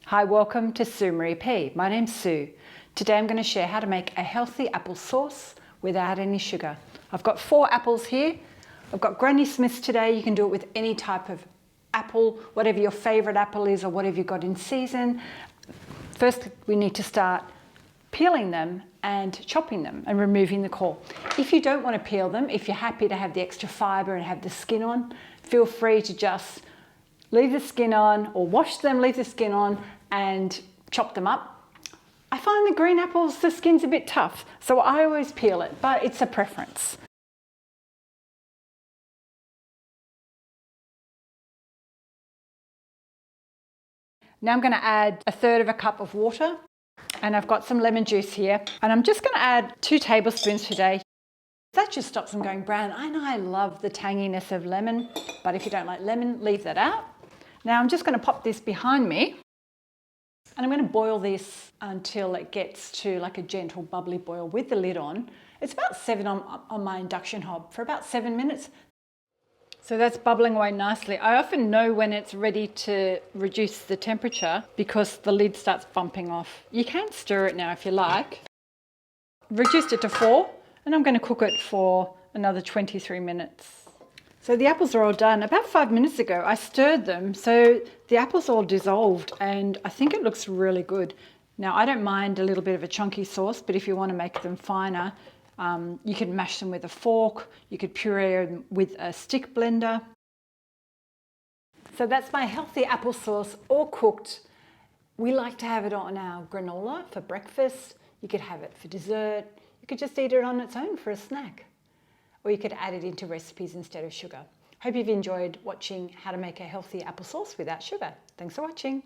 Hi, welcome to Maree. My name's Sue. Today I'm going to share how to make a healthy applesauce without any sugar. I've got 4 apples here. I've got Granny Smiths today. You can do it with any type of apple, whatever your favourite apple is or whatever you've got in season. First, we need to start peeling them and chopping them and removing the core. If you don't want to peel them, if you're happy to have the extra fibre and have the skin on, feel free to just leave the skin on or wash them, leave the skin on and chop them up. I find the green apples, the skin's a bit tough, so I always peel it, but it's a preference. Now I'm going to add 1/3 cup of water, and I've got some lemon juice here, and I'm just going to add 2 tablespoons today. That just stops them going brown. I know I love the tanginess of lemon, but if you don't like lemon, leave that out. Now I'm just going to pop this behind me, and I'm going to boil this until it gets to like a gentle bubbly boil with the lid on. It's about 7 on my induction hob for about 7 minutes. So that's bubbling away nicely. I often know when it's ready to reduce the temperature because the lid starts bumping off. You can stir it now if you like. Reduced it to 4, and I'm going to cook it for another 23 minutes. So the apples are all done. About 5 minutes ago, I stirred them, so the apples all dissolved, and I think it looks really good. Now, I don't mind a little bit of a chunky sauce, but if you want to make them finer, you can mash them with a fork. You could puree them with a stick blender. So that's my healthy applesauce, all cooked. We like to have it on our granola for breakfast. You could have it for dessert. You could just eat it on its own for a snack. Or you could add it into recipes instead of sugar. Hope you've enjoyed watching how to make a healthy applesauce without sugar. Thanks for watching.